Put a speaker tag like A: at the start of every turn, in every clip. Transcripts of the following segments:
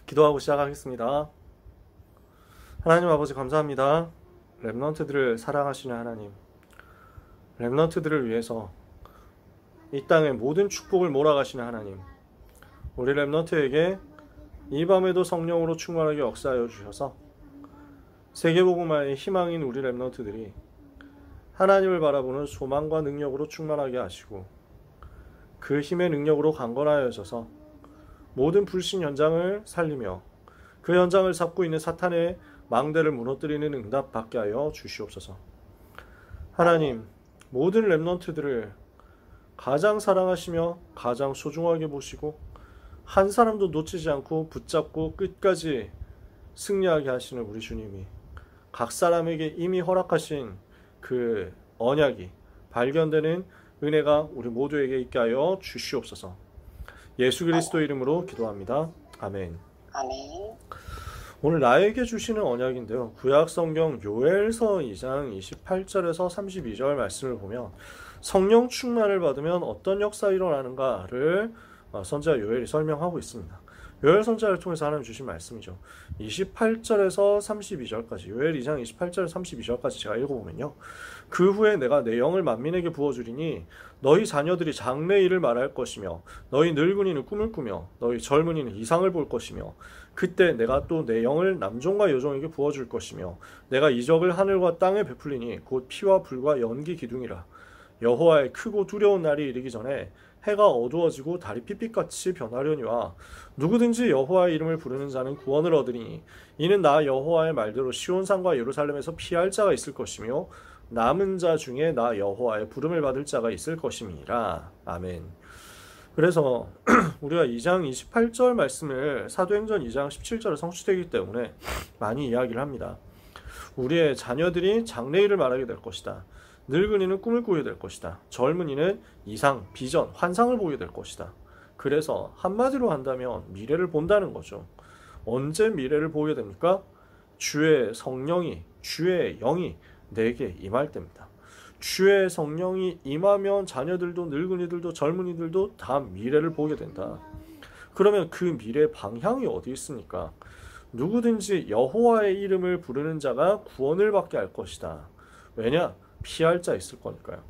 A: 기도하고 시작하겠습니다. 하나님 아버지 감사합니다. 렘넌트들을 사랑하시는 하나님, 렘넌트들을 위해서 이 땅에 모든 축복을 몰아가시는 하나님, 우리 렘넌트에게 이 밤에도 성령으로 충만하게 역사하여 주셔서 세계복음화의 희망인 우리 렘넌트들이 하나님을 바라보는 소망과 능력으로 충만하게 하시고 그 힘의 능력으로 강건하여져서 모든 불신 현장을 살리며 그 현장을 잡고 있는 사탄의 망대를 무너뜨리는 응답 받게 하여 주시옵소서. 하나님, 모든 렘넌트들을 가장 사랑하시며 가장 소중하게 보시고 한 사람도 놓치지 않고 붙잡고 끝까지 승리하게 하시는 우리 주님이 각 사람에게 이미 허락하신 그 언약이 발견되는 은혜가 우리 모두에게 있게 하여 주시옵소서. 예수 그리스도 이름으로 기도합니다. 아멘.
B: 아멘.
A: 오늘 나에게 주시는 언약인데요. 구약 성경 요엘서 2장 28절에서 32절 말씀을 보면 성령 충만을 받으면 어떤 역사가 일어나는가를 선지자 요엘이 설명하고 있습니다. 요엘 선지자를 통해서 하나님 주신 말씀이죠. 28절에서 32절까지, 요엘 2장 28절에서 32절까지 제가 읽어보면요. 그 후에 내가 내 영을 만민에게 부어주리니 너희 자녀들이 장래 일을 말할 것이며 너희 늙은이는 꿈을 꾸며 너희 젊은이는 이상을 볼 것이며 그때 내가 또 내 영을 남종과 여종에게 부어줄 것이며 내가 이적을 하늘과 땅에 베풀리니 곧 피와 불과 연기 기둥이라. 여호와의 크고 두려운 날이 이르기 전에 해가 어두워지고 달이 핏빛같이 변하려니와 누구든지 여호와의 이름을 부르는 자는 구원을 얻으리니 이는 나 여호와의 말대로 시온산과 예루살렘에서 피할 자가 있을 것이며 남은 자 중에 나 여호와의 부름을 받을 자가 있을 것임이라. 아멘. 그래서 우리가 2장 28절 말씀을 사도행전 2장 17절에 성취되기 때문에 많이 이야기를 합니다. 우리의 자녀들이 장래일을 말하게 될 것이다. 늙은이는 꿈을 꾸게 될 것이다. 젊은이는 이상, 비전, 환상을 보게 될 것이다. 그래서 한마디로 한다면 미래를 본다는 거죠. 언제 미래를 보게 됩니까? 주의 성령이, 주의 영이 내게 임할 때입니다. 주의 성령이 임하면 자녀들도 늙은이들도 젊은이들도 다 미래를 보게 된다. 그러면 그 미래의 방향이 어디 있습니까? 누구든지 여호와의 이름을 부르는 자가 구원을 받게 할 것이다. 왜냐? 피할 자 있을 거니까요.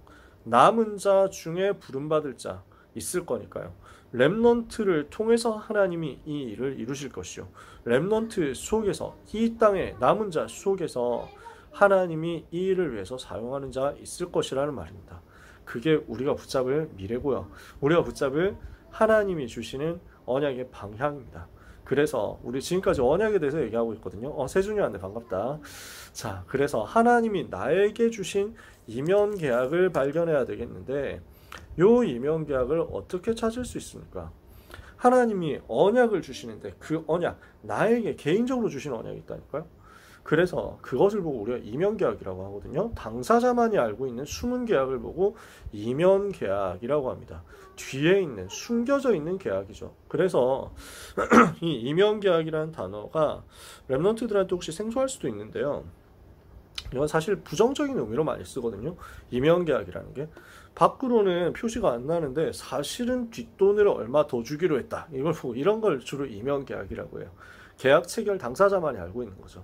A: 남은 자 중에 부름받을 자 있을 거니까요. 렘넌트를 통해서 하나님이 이 일을 이루실 것이요. 렘넌트 속에서, 이 땅의 남은 자 속에서 하나님이 이 일을 위해서 사용하는 자 있을 것이라는 말입니다. 그게 우리가 붙잡을 미래고요. 우리가 붙잡을 하나님이 주시는 언약의 방향입니다. 그래서 우리 지금까지 언약에 대해서 얘기하고 있거든요. 세준이 왔네. 반갑다. 자, 그래서 하나님이 나에게 주신 이면 계약을 발견해야 되겠는데 요 이면 계약을 어떻게 찾을 수 있습니까? 하나님이 언약을 주시는데 그 언약, 나에게 개인적으로 주신 언약이 있다니까요. 그래서 그것을 보고 우리가 이면 계약이라고 하거든요. 당사자만이 알고 있는 숨은 계약을 보고 이면 계약이라고 합니다. 뒤에 있는, 숨겨져 있는 계약이죠. 그래서 이 이면 계약이라는 단어가 렘넌트들한테 혹시 생소할 수도 있는데요. 이건 사실 부정적인 의미로 많이 쓰거든요. 이면 계약이라는 게 밖으로는 표시가 안 나는데 사실은 뒷돈을 얼마 더 주기로 했다. 이걸 보고 이런 걸 주로 이면 계약이라고 해요. 계약 체결 당사자만이 알고 있는 거죠.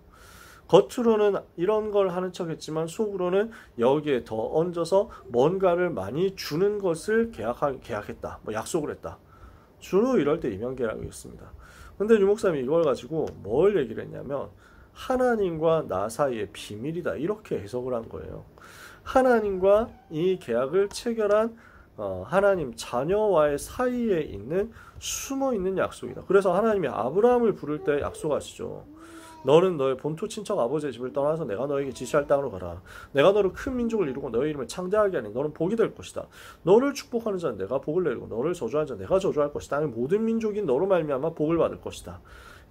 A: 겉으로는 이런 걸 하는 척 했지만 속으로는 여기에 더 얹어서 뭔가를 많이 주는 것을 계약했다. 약속을 했다. 주로 이럴 때 이면 계약이었습니다. 근데 유목사님이 이걸 가지고 뭘 얘기를 했냐면 하나님과 나 사이의 비밀이다. 이렇게 해석을 한 거예요. 하나님과 이 계약을 체결한 하나님 자녀와의 사이에 있는 숨어있는 약속이다. 그래서 하나님이 아브라함을 부를 때 약속하시죠. 너는 너의 본토 친척 아버지의 집을 떠나서 내가 너에게 지시할 땅으로 가라. 내가 너를 큰 민족을 이루고 너의 이름을 창대하게 하니 너는 복이 될 것이다. 너를 축복하는 자는 내가 복을 내리고 너를 저주하는 자는 내가 저주할 것이다. 땅의 모든 민족이 너로 말미암아 복을 받을 것이다.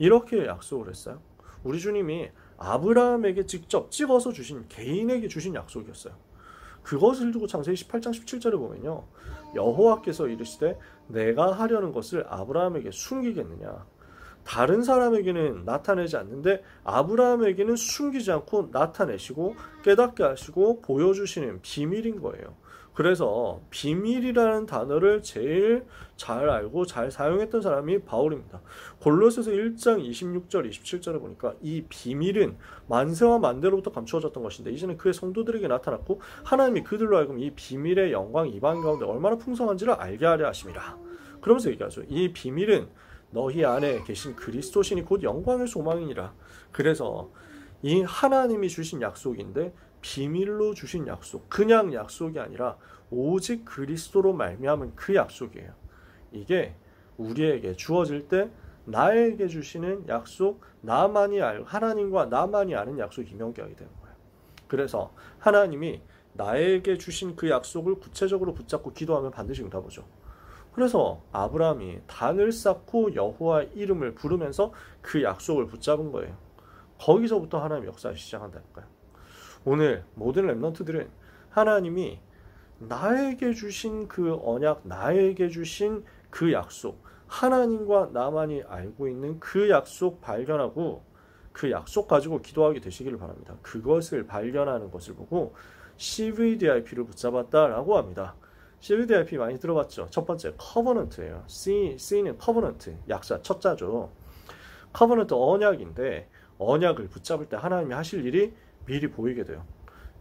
A: 이렇게 약속을 했어요. 우리 주님이 아브라함에게 직접 찍어서 주신, 개인에게 주신 약속이었어요. 그것을 두고 창세기 18장 17절에 보면요. 여호와께서 이르시되 내가 하려는 것을 아브라함에게 숨기겠느냐. 다른 사람에게는 나타내지 않는데 아브라함에게는 숨기지 않고 나타내시고 깨닫게 하시고 보여주시는 비밀인 거예요. 그래서 비밀이라는 단어를 제일 잘 알고 잘 사용했던 사람이 바울입니다. 골로새서 1장 26절 27절에 보니까 이 비밀은 만세와 만대로부터 감추어졌던 것인데 이제는 그의 성도들에게 나타났고 하나님이 그들로 하여금 이 비밀의 영광 이방 가운데 얼마나 풍성한지를 알게 하려 하심이라. 그러면서 얘기하죠. 이 비밀은 너희 안에 계신 그리스도신이 곧 영광의 소망이니라. 그래서 이 하나님이 주신 약속인데 비밀로 주신 약속, 그냥 약속이 아니라 오직 그리스도로 말미암은 그 약속이에요. 이게 우리에게 주어질 때 나에게 주시는 약속, 하나님과 나만이 아는 약속이 명기하게 되는 거예요. 그래서 하나님이 나에게 주신 그 약속을 구체적으로 붙잡고 기도하면 반드시 응답하죠. 그래서 아브라함이 단을 쌓고 여호와의 이름을 부르면서 그 약속을 붙잡은 거예요. 거기서부터 하나님의 역사를 시작한다니까요. 오늘 모든 렘넌트들은 하나님이 나에게 주신 그 언약, 나에게 주신 그 약속, 하나님과 나만이 알고 있는 그 약속 발견하고 그 약속 가지고 기도하게 되시기를 바랍니다. 그것을 발견하는 것을 보고 CVDIP를 붙잡았다라고 합니다. CVDIP 많이 들어봤죠? 첫 번째, 커버넌트예요. C는 커버넌트, 약자, 첫자죠. 커버넌트 언약인데 언약을 붙잡을 때 하나님이 하실 일이 미리 보이게 돼요.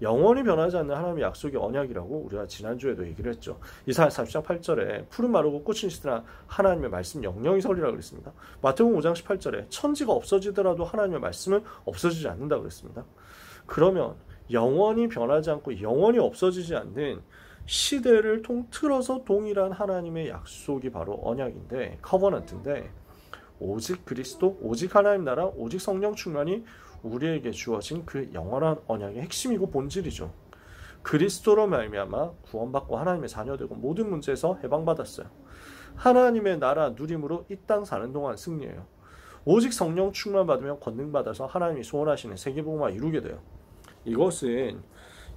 A: 영원히 변하지 않는 하나님의 약속이 언약이라고 우리가 지난주에도 얘기를 했죠. 이사야 40장 8절에 푸른 마르고 꽃은 시드나 하나님의 말씀 영영이 서리라 그랬습니다. 마태복음 5장 18절에 천지가 없어지더라도 하나님의 말씀은 없어지지 않는다 그랬습니다. 그러면 영원히 변하지 않고 영원히 없어지지 않는 시대를 통틀어서 동일한 하나님의 약속이 바로 언약인데 커버넌트인데 오직 그리스도, 오직 하나님 나라, 오직 성령 충만이 우리에게 주어진 그 영원한 언약의 핵심이고 본질이죠. 그리스도로 말미암아 구원받고 하나님의 자녀되고 모든 문제에서 해방받았어요. 하나님의 나라 누림으로 이 땅 사는 동안 승리해요. 오직 성령 충만 받으면 권능받아서 하나님이 소원하시는 세계복음화 이루게 돼요. 이것은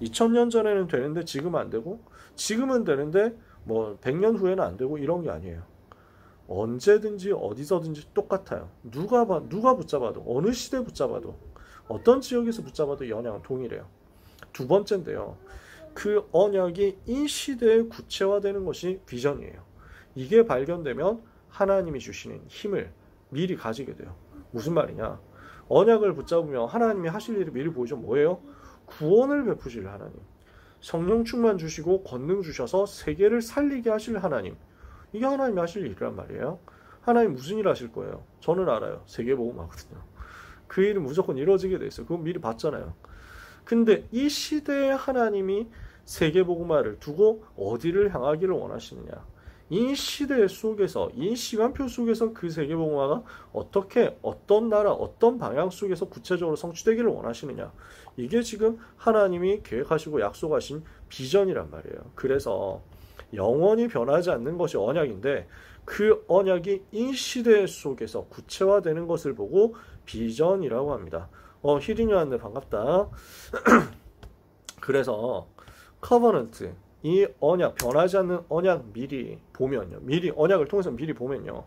A: 2000년 전에는 되는데 지금은 안 되고 지금은 되는데 뭐 100년 후에는 안 되고 이런 게 아니에요. 언제든지 어디서든지 똑같아요. 누가 붙잡아도 어느 시대 붙잡아도 어떤 지역에서 붙잡아도 이 언약은 동일해요. 두 번째인데요. 그 언약이 이 시대에 구체화되는 것이 비전이에요. 이게 발견되면 하나님이 주시는 힘을 미리 가지게 돼요. 무슨 말이냐? 언약을 붙잡으면 하나님이 하실 일이 미리 보이죠. 뭐예요? 구원을 베푸실 하나님. 성령 충만 주시고 권능 주셔서 세계를 살리게 하실 하나님. 이게 하나님이 하실 일이란 말이에요. 하나님 무슨 일 하실 거예요? 저는 알아요. 세계복음화거든요. 그 일은 무조건 이루어지게 돼 있어요. 그건 미리 봤잖아요. 근데 이 시대에 하나님이 세계복음화를 두고 어디를 향하기를 원하시느냐? 이 시대 속에서, 이 시간표 속에서 그 세계복음화가 어떻게, 어떤 나라, 어떤 방향 속에서 구체적으로 성취되기를 원하시느냐? 이게 지금 하나님이 계획하시고 약속하신 비전이란 말이에요. 그래서 영원히 변하지 않는 것이 언약인데 그 언약이 이 시대 속에서 구체화되는 것을 보고 비전이라고 합니다. 희린이 왔네. 반갑다. 그래서 커버넌트, 이 언약, 변하지 않는 언약 미리 보면요. 미리 언약을 통해서 미리 보면요.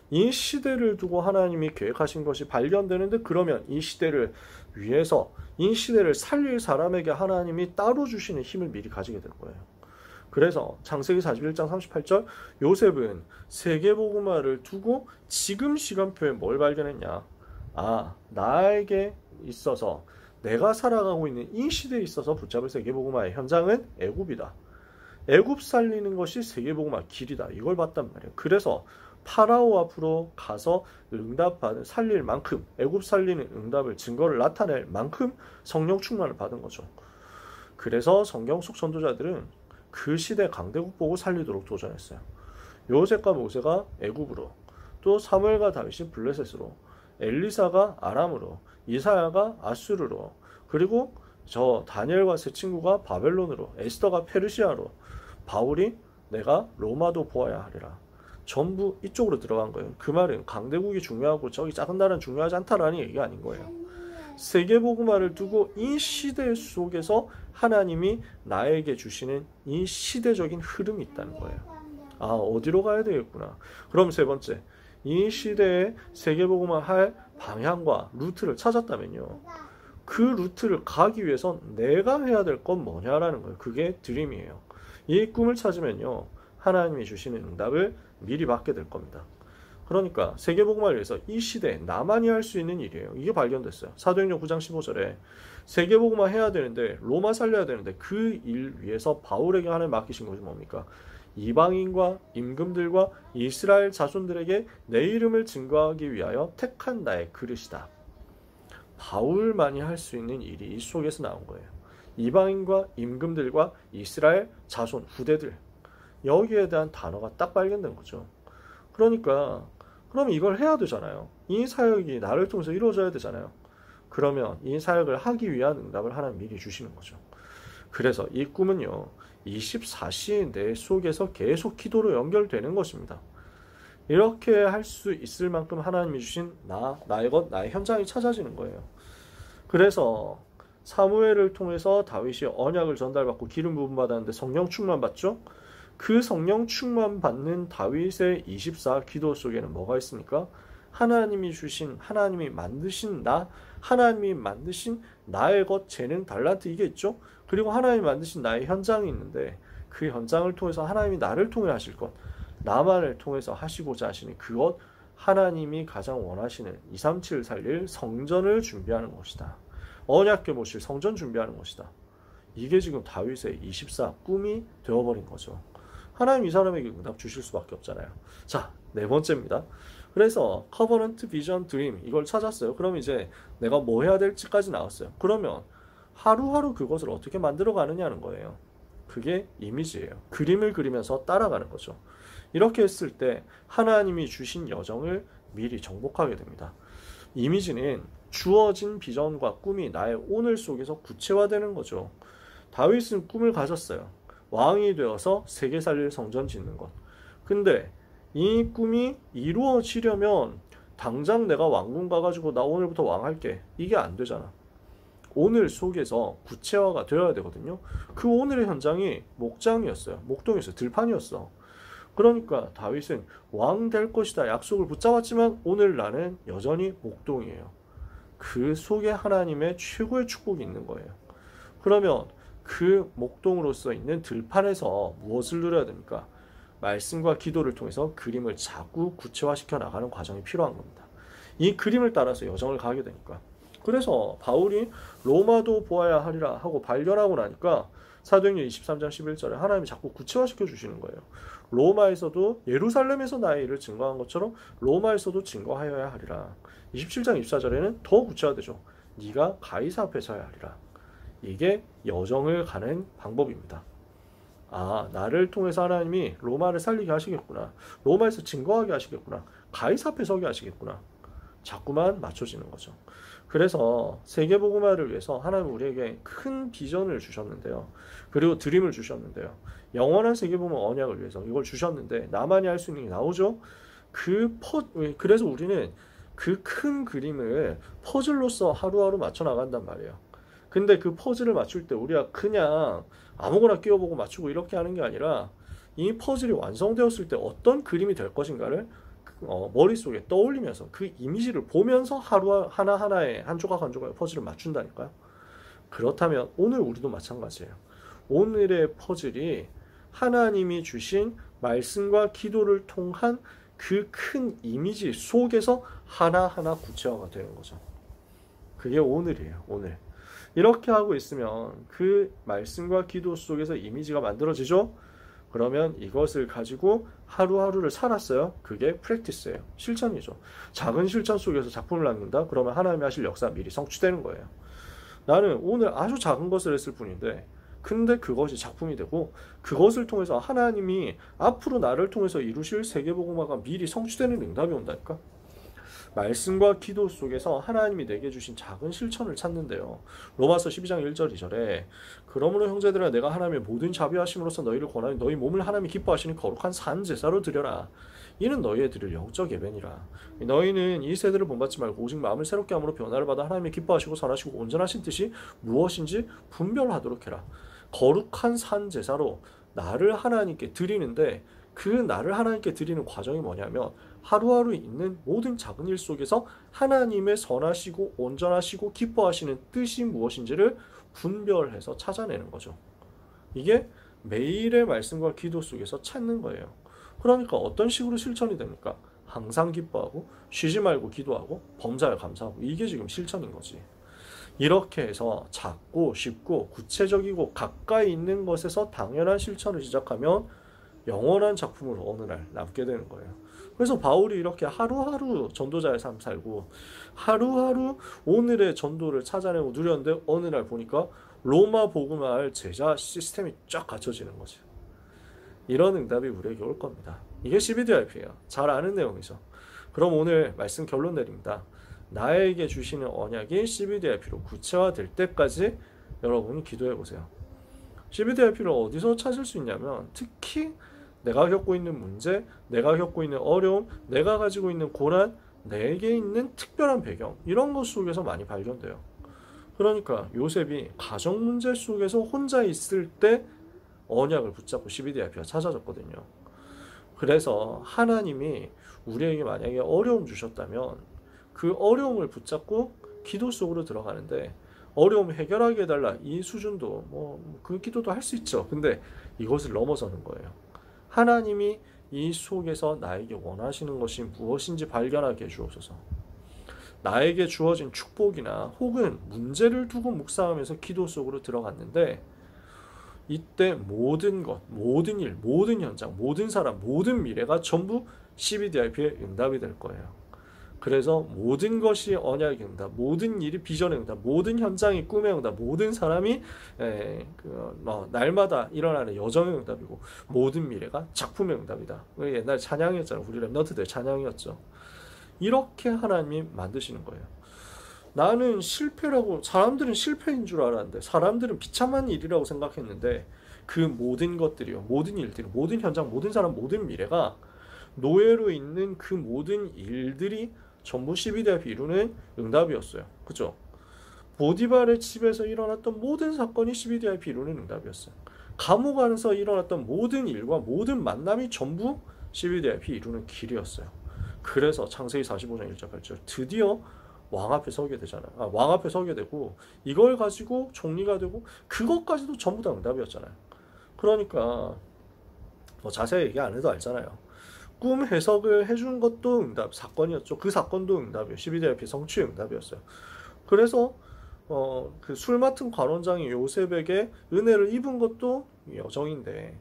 A: 이 시대를 두고 하나님이 계획하신 것이 발견되는데 그러면 이 시대를 위해서 이 시대를 살릴 사람에게 하나님이 따로 주시는 힘을 미리 가지게 될 거예요. 그래서 창세기 41장 38절 요셉은 세계복음화를 두고 지금 시간표에 뭘 발견했냐? 나에게 있어서 내가 살아가고 있는 이 시대에 있어서 붙잡을 세계복음화의 현장은 애굽이다. 애굽 살리는 것이 세계복음화 길이다. 이걸 봤단 말이에요. 그래서 파라오 앞으로 가서 응답받은 살릴 만큼 애굽 살리는 응답을 증거를 나타낼 만큼 성령 충만을 받은 거죠. 그래서 성경 속 선도자들은 그 시대 강대국 보고 살리도록 도전했어요. 요셉과 모세가 애굽으로, 또 사무엘과 다윗이 블레셋으로, 엘리사가 아람으로, 이사야가 아수르로, 그리고 저 다니엘과 세 친구가 바벨론으로, 에스더가 페르시아로, 바울이 내가 로마도 보아야 하리라. 전부 이쪽으로 들어간 거예요. 그 말은 강대국이 중요하고 저기 작은 나라는 중요하지 않다라는 얘기가 아닌 거예요. 세계복음화를 두고 이 시대 속에서 하나님이 나에게 주시는 이 시대적인 흐름이 있다는 거예요. 어디로 가야 되겠구나. 그럼 세 번째, 이 시대에 세계복음화 할 방향과 루트를 찾았다면요. 그 루트를 가기 위해선 내가 해야 될 건 뭐냐라는 거예요. 그게 드림이에요. 이 꿈을 찾으면요, 하나님이 주시는 응답을 미리 받게 될 겁니다. 그러니까 세계복음화를 위해서 이 시대에 나만이 할 수 있는 일이에요. 이게 발견됐어요. 사도행전 9장 15절에 세계복음화 해야 되는데, 로마 살려야 되는데 그 일 위해서 바울에게 하나님 맡기신 것이 뭡니까? 이방인과 임금들과 이스라엘 자손들에게 내 이름을 증거하기 위하여 택한 나의 그릇이다. 바울만이 할 수 있는 일이 이 속에서 나온 거예요. 이방인과 임금들과 이스라엘 자손 후대들, 여기에 대한 단어가 딱 발견된 거죠. 그러니까 그럼 이걸 해야 되잖아요. 이 사역이 나를 통해서 이루어져야 되잖아요. 그러면 이 사역을 하기 위한 응답을 하나님 미리 주시는 거죠. 그래서 이 꿈은요, 24시의 내 속에서 계속 기도로 연결되는 것입니다. 이렇게 할 수 있을 만큼 하나님이 주신 나의 것, 나의 현장이 찾아지는 거예요. 그래서 사무엘을 통해서 다윗이 언약을 전달받고 기름 부음 받았는데 성령 충만 받죠. 그 성령 충만 받는 다윗의 24 기도 속에는 뭐가 있습니까? 하나님이 주신, 하나님이 만드신 나, 하나님이 만드신 나의 것, 재능, 달란트, 이게 있죠. 그리고 하나님이 만드신 나의 현장이 있는데, 그 현장을 통해서 하나님이 나를 통해 하실 것, 나만을 통해서 하시고자 하시는 그것, 하나님이 가장 원하시는 237을 살릴 성전을 준비하는 것이다. 언약궤 모실 성전 준비하는 것이다. 이게 지금 다윗의 24 꿈이 되어버린 거죠. 하나님 이 사람에게 응답 주실 수밖에 없잖아요. 자, 네 번째입니다. 그래서 커버넌트 비전 드림, 이걸 찾았어요. 그럼 이제 내가 뭐 해야 될지까지 나왔어요. 그러면 하루하루 그것을 어떻게 만들어 가느냐는 거예요. 그게 이미지예요. 그림을 그리면서 따라가는 거죠. 이렇게 했을 때 하나님이 주신 여정을 미리 정복하게 됩니다. 이미지는 주어진 비전과 꿈이 나의 오늘 속에서 구체화되는 거죠. 다윗은 꿈을 가졌어요. 왕이 되어서 세계 살릴 성전 짓는 것. 근데 이 꿈이 이루어지려면 당장 내가 왕궁 가가지고 나 오늘부터 왕 할게, 이게 안 되잖아. 오늘 속에서 구체화가 되어야 되거든요. 그 오늘의 현장이 목장이었어요. 목동이었어요. 들판이었어. 그러니까 다윗은 왕 될 것이다 약속을 붙잡았지만 오늘 나는 여전히 목동이에요. 그 속에 하나님의 최고의 축복이 있는 거예요. 그러면 그 목동으로서 있는 들판에서 무엇을 누려야 됩니까? 말씀과 기도를 통해서 그림을 자꾸 구체화시켜 나가는 과정이 필요한 겁니다. 이 그림을 따라서 여정을 가게 되니까. 그래서 바울이 로마도 보아야 하리라 하고 발견하고 나니까 사도행전 23장 11절에 하나님이 자꾸 구체화시켜 주시는 거예요. 로마에서도 예루살렘에서 나의 일을 증거한 것처럼 로마에서도 증거하여야 하리라. 27장 24절에는 더 구체화되죠. 네가 가이사 앞에 서야 하리라. 이게 여정을 가는 방법입니다. 아, 나를 통해서 하나님이 로마를 살리게 하시겠구나. 로마에서 증거하게 하시겠구나. 가이사 앞에 서게 하시겠구나. 자꾸만 맞춰지는 거죠. 그래서 세계복음화를 위해서 하나님은 우리에게 큰 비전을 주셨는데요. 그리고 드림을 주셨는데요. 영원한 세계복음화 언약을 위해서 이걸 주셨는데 나만이 할 수 있는 게 나오죠. 그래서 우리는 그 큰 그림을 퍼즐로서 하루하루 맞춰 나간단 말이에요. 근데 그 퍼즐을 맞출 때 우리가 그냥 아무거나 끼워보고 맞추고 이렇게 하는 게 아니라 이 퍼즐이 완성되었을 때 어떤 그림이 될 것인가를 머릿속에 떠올리면서 그 이미지를 보면서 하나하나의 한 조각 한 조각의 퍼즐을 맞춘다니까요. 그렇다면 오늘 우리도 마찬가지예요. 오늘의 퍼즐이 하나님이 주신 말씀과 기도를 통한 그 큰 이미지 속에서 하나하나 구체화가 되는 거죠. 그게 오늘이에요. 오늘. 이렇게 하고 있으면 그 말씀과 기도 속에서 이미지가 만들어지죠. 그러면 이것을 가지고 하루하루를 살았어요. 그게 프랙티스예요. 실천이죠. 작은 실천 속에서 작품을 남긴다? 그러면 하나님이 하실 역사가 미리 성취되는 거예요. 나는 오늘 아주 작은 것을 했을 뿐인데 근데 그것이 작품이 되고 그것을 통해서 하나님이 앞으로 나를 통해서 이루실 세계복음화가 미리 성취되는 응답이 온다니까. 말씀과 기도 속에서 하나님이 내게 주신 작은 실천을 찾는데요. 로마서 12장 1절 2절에 그러므로 형제들아 내가 하나님의 모든 자비하심으로써 너희를 권하니 너희 몸을 하나님이 기뻐하시는 거룩한 산 제사로 드려라. 이는 너희의 드릴 영적 예배니라. 너희는 이 세대를 본받지 말고 오직 마음을 새롭게 함으로 변화를 받아 하나님의 기뻐하시고 선하시고 온전하신 뜻이 무엇인지 분별하도록 해라. 거룩한 산 제사로 나를 하나님께 드리는데 그 나를 하나님께 드리는 과정이 뭐냐면 하루하루 있는 모든 작은 일 속에서 하나님의 선하시고 온전하시고 기뻐하시는 뜻이 무엇인지를 분별해서 찾아내는 거죠. 이게 매일의 말씀과 기도 속에서 찾는 거예요. 그러니까 어떤 식으로 실천이 됩니까? 항상 기뻐하고 쉬지 말고 기도하고 범사에 감사하고, 이게 지금 실천인 거지. 이렇게 해서 작고 쉽고 구체적이고 가까이 있는 것에서 당연한 실천을 시작하면 영원한 작품으로 어느 날 남게 되는 거예요. 그래서 바울이 이렇게 하루하루 전도자의 삶 살고 하루하루 오늘의 전도를 찾아내고 누렸는데, 어느 날 보니까 로마 복음화할 제자 시스템이 쫙 갖춰지는 거지. 이런 응답이 우리에게 올 겁니다. 이게 CBDIP예요. 잘 아는 내용이죠. 그럼 오늘 말씀 결론 내립니다. 나에게 주시는 언약이 CBDIP로 구체화될 때까지 여러분이 기도해 보세요. CBDIP를 어디서 찾을 수 있냐면, 특히 내가 겪고 있는 문제, 내가 겪고 있는 어려움, 내가 가지고 있는 고난, 내게 있는 특별한 배경, 이런 것 속에서 많이 발견돼요. 그러니까 요셉이 가정 문제 속에서 혼자 있을 때 언약을 붙잡고 CBDIP가 찾아졌거든요. 그래서 하나님이 우리에게 만약에 어려움 주셨다면 그 어려움을 붙잡고 기도 속으로 들어가는데, 어려움 해결하게 해달라, 이 수준도 그 기도도 할 수 있죠. 근데 이것을 넘어서는 거예요. 하나님이 이 속에서 나에게 원하시는 것이 무엇인지 발견하게 해주옵소서. 나에게 주어진 축복이나 혹은 문제를 두고 묵상하면서 기도 속으로 들어갔는데, 이때 모든 것, 모든 일, 모든 현장, 모든 사람, 모든 미래가 전부 CBDIP의 응답이 될 거예요. 그래서 모든 것이 언약의 응답, 모든 일이 비전의 응답, 모든 현장이 꿈의 응답, 모든 사람이 날마다 일어나는 여정의 응답이고, 모든 미래가 작품의 응답이다. 옛날 찬양이었잖아요. 우리 랩런트들 찬양이었죠. 이렇게 하나님이 만드시는 거예요. 나는 실패라고, 사람들은 실패인 줄 알았는데, 사람들은 비참한 일이라고 생각했는데, 그 모든 것들이요, 모든 일들이, 모든 현장, 모든 사람, 모든 미래가 노예로 있는 그 모든 일들이 전부 CBDIP 이루는 응답이었어요. 그죠? 보디발의 집에서 일어났던 모든 사건이 CBDIP 이루는 응답이었어요. 감옥 안에서 일어났던 모든 일과 모든 만남이 전부 CBDIP 이루는 길이었어요. 그래서 창세기 45장 1절 8절 드디어 왕 앞에 서게 되잖아요. 왕 앞에 서게 되고, 이걸 가지고 총리가 되고, 그것까지도 전부 다 응답이었잖아요. 그러니까 자세히 얘기 안 해도 알잖아요. 꿈 해석을 해준 것도 응답, 사건이었죠. 그 사건도 응답이에요. CBDIP 성취의 응답이었어요. 그래서 그 술 맡은 관원장이 요셉에게 은혜를 입은 것도 여정인데,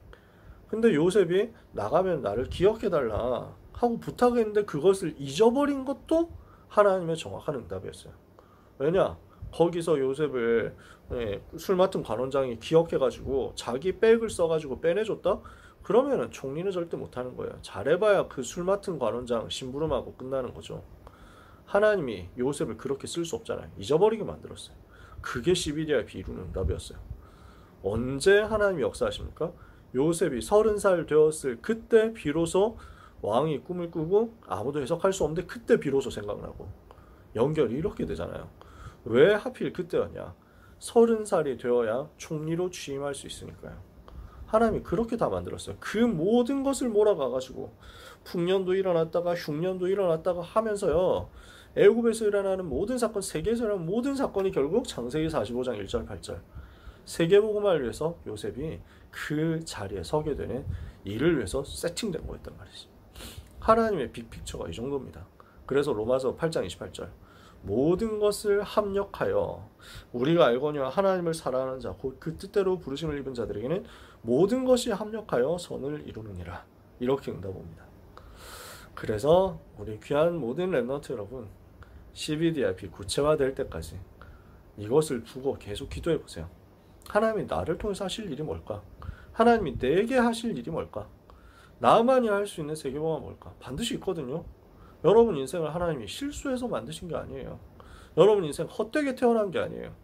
A: 근데 요셉이 나가면 나를 기억해달라 하고 부탁했는데 그것을 잊어버린 것도 하나님의 정확한 응답이었어요. 왜냐? 거기서 요셉을 술 맡은 관원장이 기억해가지고 자기 백을 써가지고 빼내줬다? 그러면은 총리는 절대 못하는 거예요. 잘해봐야 그 술 맡은 관원장 심부름하고 끝나는 거죠. 하나님이 요셉을 그렇게 쓸 수 없잖아요. 잊어버리게 만들었어요. 그게 CBDIP 이루는 응답이었어요. 언제 하나님이 역사하십니까? 요셉이 30살 되었을 그때 비로소 왕이 꿈을 꾸고, 아무도 해석할 수 없는데 그때 비로소 생각나고, 연결이 이렇게 되잖아요. 왜 하필 그때였냐? 30살이 되어야 총리로 취임할 수 있으니까요. 하나님이 그렇게 다 만들었어요. 그 모든 것을 몰아가가지고 풍년도 일어났다가 흉년도 일어났다가 하면서요, 애굽에서 일어나는 모든 사건, 세계에서 일어나는 모든 사건이 결국 창세기 45장 1절 8절 세계복음화를 위해서 요셉이 그 자리에 서게 되는 일을 위해서 세팅된 거였단 말이지. 하나님의 빅픽처가 이 정도입니다. 그래서 로마서 8장 28절 모든 것을 합력하여 우리가 알거니와 하나님을 사랑하는 자 곧 그 뜻대로 부르심을 입은 자들에게는 모든 것이 합력하여 선을 이루느니라, 이렇게 응답합니다. 그래서 우리 귀한 모든 랩런트 여러분, CBDIP 구체화될 때까지 이것을 두고 계속 기도해 보세요. 하나님이 나를 통해서 하실 일이 뭘까? 하나님이 내게 하실 일이 뭘까? 나만이 할 수 있는 세계복음은 뭘까? 반드시 있거든요. 여러분 인생을 하나님이 실수해서 만드신 게 아니에요. 여러분 인생 헛되게 태어난 게 아니에요.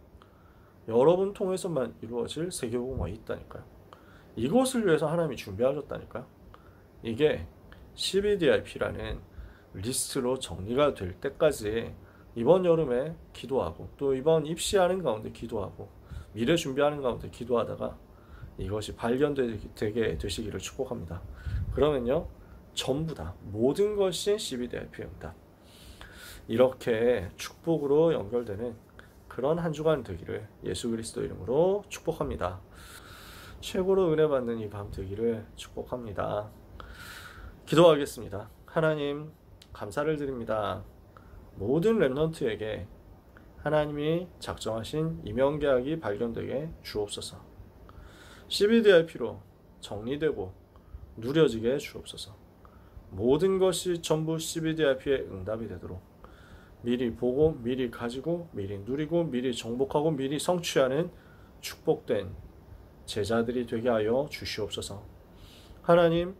A: 여러분 통해서만 이루어질 세계복음이 있다니까요. 이것을 위해서 하나님이 준비하셨다니까요. 이게 CBDIP라는 리스트로 정리가 될 때까지 이번 여름에 기도하고, 또 이번 입시하는 가운데 기도하고, 미래 준비하는 가운데 기도하다가 이것이 발견되게 되시기를 축복합니다. 그러면요, 전부 다 모든 것이 CBDIP 응답, 이렇게 축복으로 연결되는 그런 한 주간 되기를 예수 그리스도 이름으로 축복합니다. 최고로 은혜 받는 이 밤 되기를 축복합니다. 기도하겠습니다. 하나님, 감사를 드립니다. 모든 렘넌트에게 하나님이 작정하신 임명계약이 발견되게 주옵소서. CBDIP로 정리되고 누려지게 주옵소서. 모든 것이 전부 CBDIP의 응답이 되도록 미리 보고 미리 가지고 미리 누리고 미리 정복하고 미리 성취하는 축복된 제자들이 되게 하여 주시옵소서. 하나님,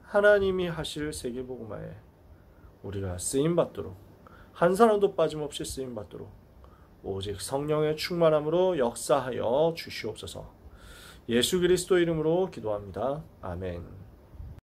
A: 하나님이 하실 세계복음화에 우리가 쓰임받도록, 한 사람도 빠짐없이 쓰임받도록 오직 성령의 충만함으로 역사하여 주시옵소서. 예수 그리스도 이름으로 기도합니다. 아멘.